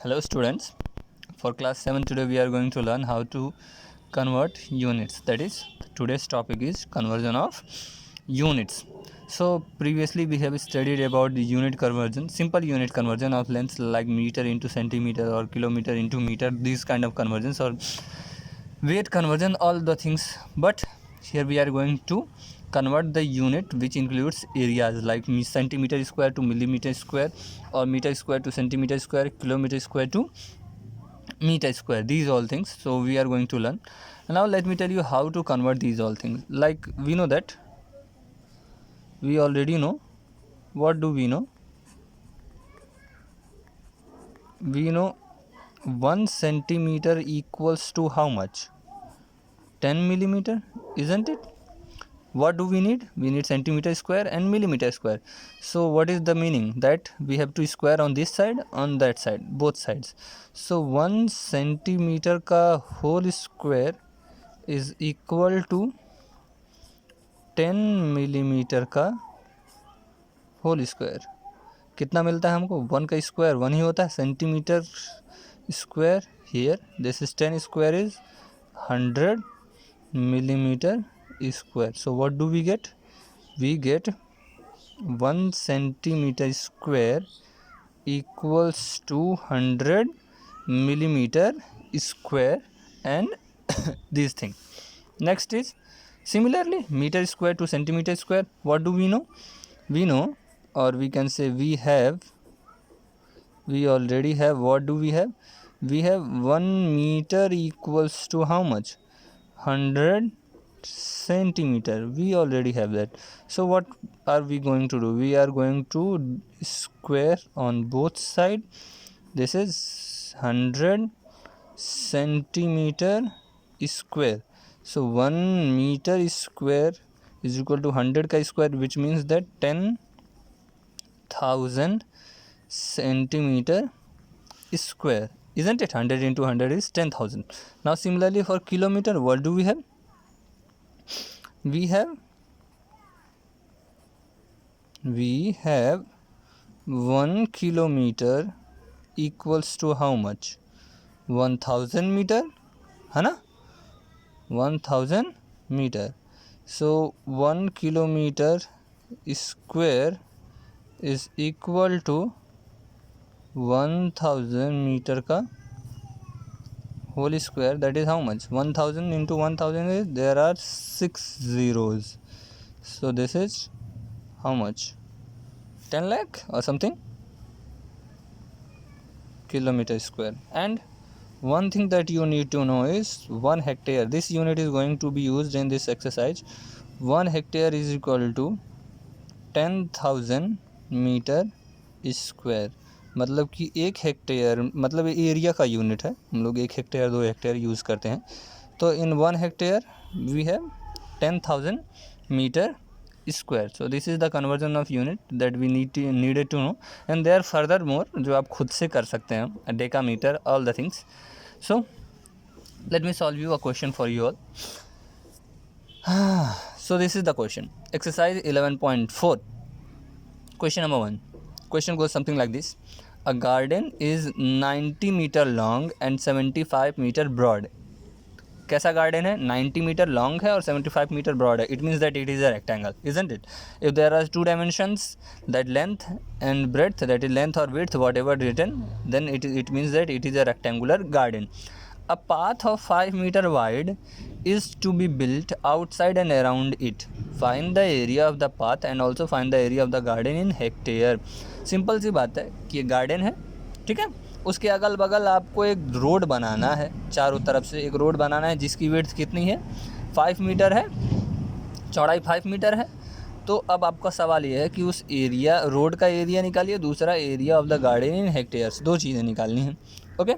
Hello students, for class 7 today we are going to learn how to convert units. That is, today's topic is conversion of units. So previously we have studied about the unit conversion, simple unit conversion of lengths like meter into centimeter or kilometer into meter, these kind of conversions, or weight conversion, all the things. But here we are going to convert the unit which includes areas like centimeter square to millimeter square, or meter square to centimeter square, kilometer square to meter square, these all things. So we are going to learn. Now let me tell you how to convert these all things. Like we know that we already know. What do we know? We know 1 centimeter equals to how much? 10 millimeter, isn't it? What do we need? We need centimeter square and millimeter square. So what is the meaning? That we have to square on this side, on that side, both sides. So 1 centimeter का whole square is equal to 10 millimeter का whole square. कितना मिलता है हमको? 1 का square 1 ही होता है. Centimetre square here, this is 10 square is 100 millimeter square. So what do we get? We get 1 centimeter square equals to 100 millimeter square, and this thing. Next is similarly meter square to centimeter square. What do we know? We know, or we can say we already have. What do we have? We have 1 meter equals to how much? 100 centimeter. We already have that. So what are we going to do? We are going to square on both sides. This is 100 centimeter square. So 1 meter square is equal to 100 ka square, which means that 10,000 centimeter square, isn't it? 100 into 100 is 10,000. Now similarly for kilometer, what do we have? We have 1 kilometer equals to how much? 1000 meter, है ना? 1000 meter. So 1 kilometer square is equal to 1000 meter का whole square. That is how much? 1000 into 1000 is, there are 6 zeros. So this is how much? 10 lakh or something kilometer square. And one thing that you need to know is 1 hectare. This unit is going to be used in this exercise. 1 hectare is equal to 10,000 metre square. मतलब कि 1 hectare मतलब area का unit है. हम लोग 1 hectare 2 hectare use करते हैं. तो in 1 hectare we have 10,000 metre square. So this is the conversion of unit that we needed to know, and there further more जो आप खुद से कर सकते हैं. Decametre, all the things. So let me solve you a question for you all. So this is the question. Exercise 11.4. Question number 1. Question goes something like this. A garden is 90 meter long and 75 meter broad. कैसा garden है? 90 metre long है और 75 metre broad है. It means that it is a rectangle, isn't it? If there are 2 dimensions, that length and breadth, that is length और width, whatever written, then it means that it is a rectangular garden. A path of 5 meter wide is to be built outside and around it. Find the area of the path and also find the area of the garden in hectare. Simple सी बात है कि garden है, ठीक है, उसके अगल बगल आपको एक रोड बनाना है. चारों तरफ से एक रोड बनाना है जिसकी विड्थ कितनी है? 5 मीटर है, चौड़ाई 5 मीटर है. तो अब आपका सवाल ये है कि उस एरिया, रोड का एरिया निकालिए, दूसरा area of the garden in hectares. 2 चीज़ें निकालनी हैं. Okay,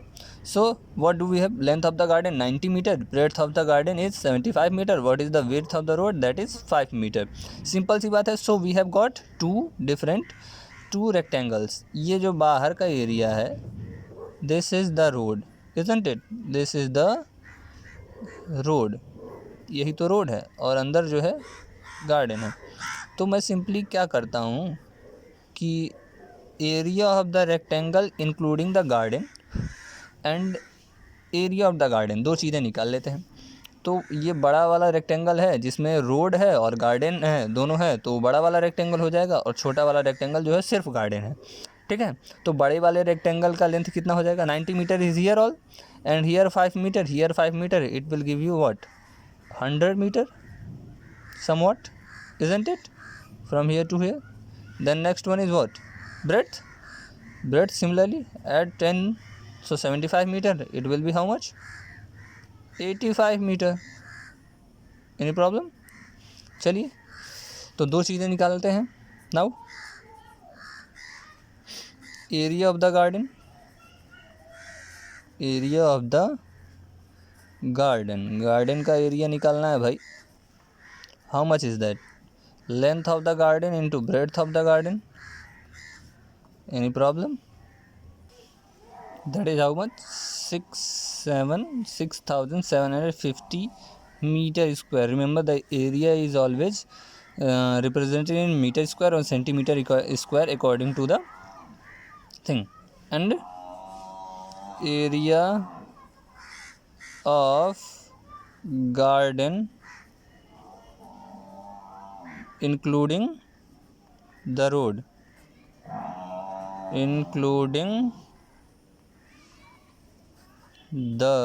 so what do we have? Length of the garden 90 metre, breadth of the garden is 75 metre, what is the width of the road? That is 5 metre. Simple सी बात है. So we have got 2 rectangles. ये जो बाहर का area है, this is the road, isn't it? This is the road, यही तो रोड है, और अंदर जो है गार्डन है. तो मैं सिंपली क्या करता हूँ कि area of the rectangle including the garden, and area of the garden, दो चीज़ें निकाल लेते हैं। तो ये बड़ा वाला रेक्टेंगल है जिसमें रोड है और गार्डन है, दोनों है, तो बड़ा वाला रेक्टेंगल हो जाएगा, और छोटा वाला रेक्टेंगल जो है सिर्फ गार्डन है, ठीक है। तो बड़े वाले रेक्टेंगल का लेंथ कितना हो जाएगा, 90 metre is here all, and here 5 metre, here 5 metre, it will give you what, 100 metre somewhat, isn't it, from here to here. Then next one is what, breadth similarly add 10, so 75 meter, it will be how much, 85 meter. Any problem? चलिए तो दो चीज़ें निकालते हैं now. Area of the garden, area of the garden, garden का area निकालना है भाई। How much is that, length of the garden into breadth of the garden. Any problem, that is how much, 6750 meter square. Remember the area is always represented in meter square or centimeter square according to the thing. And area of garden including the road, including the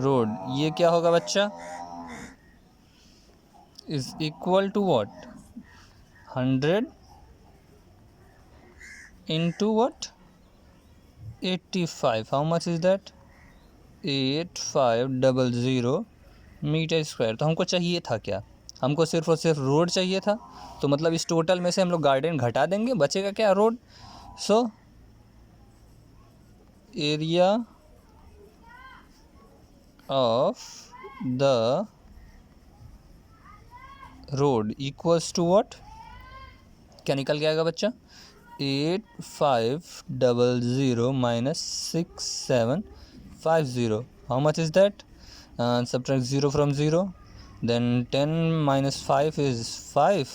road, ये क्या होगा बच्चा, is equal to what, 100 into what, 85. How much is that, 8500 metre square. तो हमको चाहिए था क्या, हमको सिर्फ और सिर्फ रोड चाहिए था, तो मतलब इस टोटल में से हम लोग गार्डन घटा देंगे, बचेगा क्या, road. So area of the road equals to what, क्या निकल के आएगा बच्चा, 8500 minus 6750, how much is that, subtract 0 from 0, then 10 minus 5 is 5,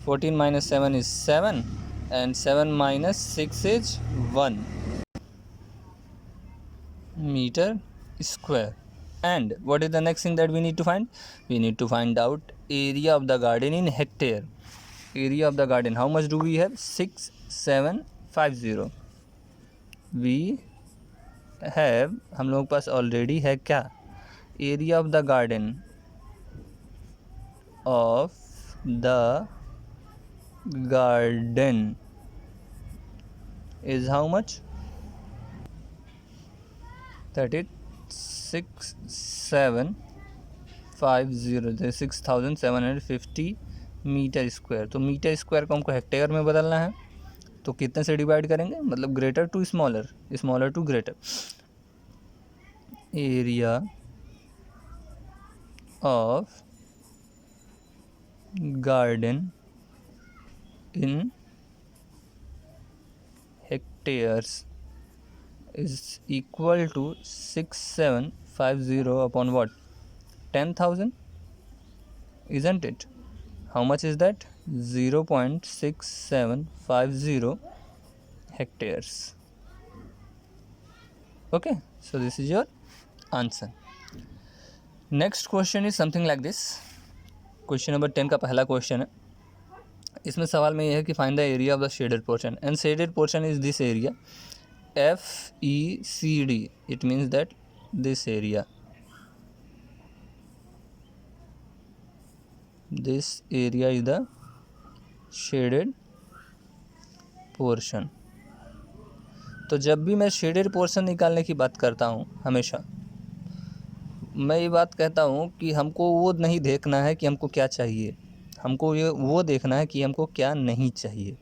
14 minus 7 is 7, and 7 minus 6 is 1 meter square. And what is the next thing that we need to find, we need to find out area of the garden in hectare. Area of the garden, how much do we have, 6750 we have, हम लोगों के पास already है क्या, area of the garden of the garden is how much, that is 6750, 6750 metre square. तो metre square को हमको hectare में बदलना है, तो कितने से डिवाइड करेंगे, मतलब greater to smaller, smaller to greater. Area of garden in hectares is equal to 6750 upon what, 10,000, isn't it? How much is that, 0.6750 hectares. Okay, so this is your answer. Next question is something like this. Question number 10 का पहला question है। इसमें सवाल में यह है कि find the area of the shaded portion, and shaded portion is this area FECD. It means that this area, this area is the shaded portion. तो जब भी मैं शेडेड पोर्शन निकालने की बात करता हूँ, हमेशा मैं ये बात कहता हूँ कि हमको वो नहीं देखना है कि हमको क्या चाहिए, हमको ये वो देखना है कि हमको क्या नहीं चाहिए।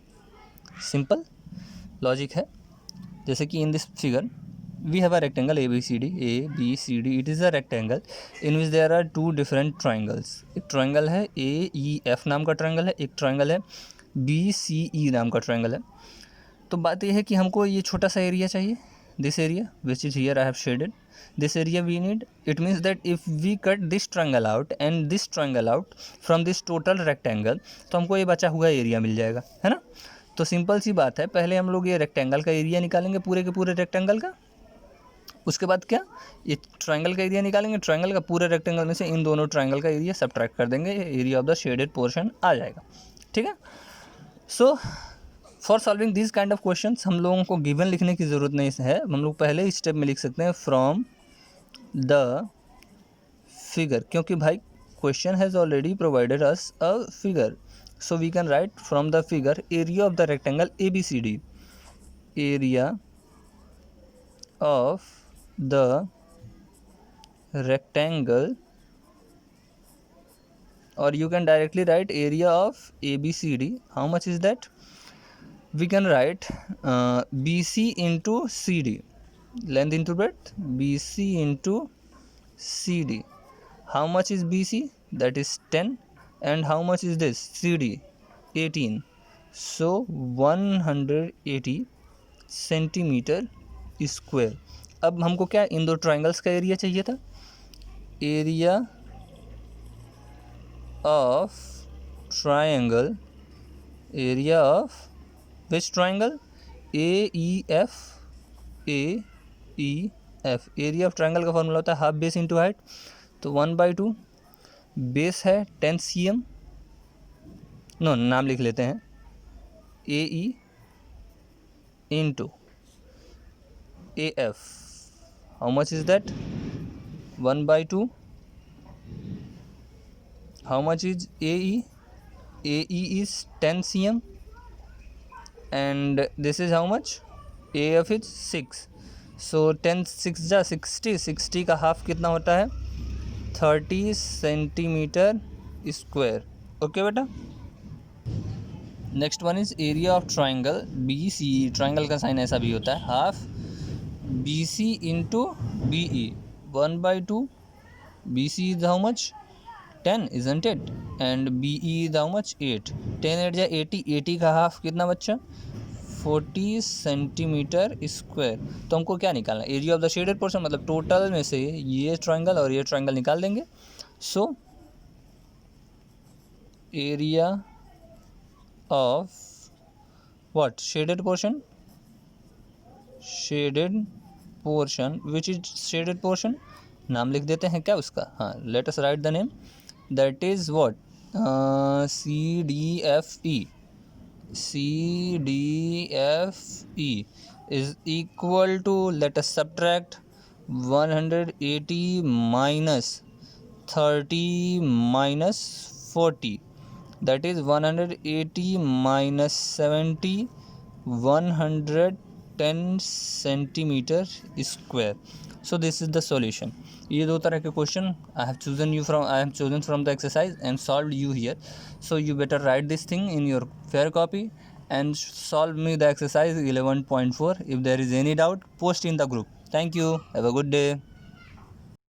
सिंपल लॉजिक है। जैसे कि in this figure we have a rectangle ABCD, it is a rectangle in which there are two different triangles. एक ट्राइंगल है AEF नाम का ट्राइंगल है, एक ट्राइंगल है BCE नाम का ट्राइंगल है। तो बात यह है कि हमको ये छोटा सा एरिया चाहिए, this area which is here I have shaded, this area we need. It means that if we cut this triangle out and this triangle out from this total rectangle, तो हमको ये बचा हुआ एरिया मिल जाएगा, है ना। तो सिंपल सी बात है, पहले हम लोग ये रेक्टेंगल का एरिया निकालेंगे पूरे के पूरे रेक्टेंगल का, उसके बाद क्या ये ट्रायंगल का एरिया निकालेंगे, ट्रायंगल का पूरे रेक्टेंगल में से इन दोनों ट्रायंगल का एरिया सब्ट्रैक्ट कर देंगे, area of the shaded portion आ जाएगा। ठीक है। So for solving this kind of question हम लोगों को गिवन लिखने की ज़रूरत नहीं है, हम लोग पहले ही स्टेप में लिख सकते हैं फ्रॉम द फिगर, क्योंकि भाई question has already provided us a figure, so we can write from the figure area of the rectangle ABCD, area of the rectangle, or you can directly write area of ABCD. How much is that? We can write BC into CD, length into breadth, BC into CD. How much is BC? That is 10. And how much is this? CD 18. So 180 centimetre square. अब हमको क्या इन दो triangles का area चाहिए था, area of triangle, area of which triangle, AEF, AEF। Area of triangle का formula होता है हाफ बेस इंटू हाइट, तो 1/2 बेस है 10 cm, नो नाम लिख लेते हैं AE into AF। How much is that? 1/2। How much is AE? AE is 10 cm and this is how much? AF is 6. So 10 6 जा 60, 60 का हाफ कितना होता है? 30 सेंटीमीटर स्क्वायर। ओके बेटा। Next one is area of triangle BCE। Triangle का sign ऐसा भी होता है, half BC into BE, 1/2। BC is how much? 10 isn't it? and BE is how much? 8। 10 8 जा 80, 80 का हाफ कितना बच्चा? 40 सेंटीमीटर स्क्वायर। तो हमको क्या निकालना है? Area of the shaded portion, मतलब टोटल में से ये ट्रायंगल और ये ट्रायंगल निकाल देंगे। सो area of what? Shaded portion, shaded portion. Which is shaded portion? नाम लिख देते हैं क्या उसका? हाँ, let us right the name, that is what? CDFE। CDFE is equal to, let us subtract 180 minus 30 minus 40, that is 180 minus 70, 110 centimetre square. So this is the solution. ये दो तरह के question I have chosen from the exercise and solve you here. So you better right this thing in your fair copy and solve me the exercise 11.4. If there is any doubt, post in the group. Thank you. Have a good day.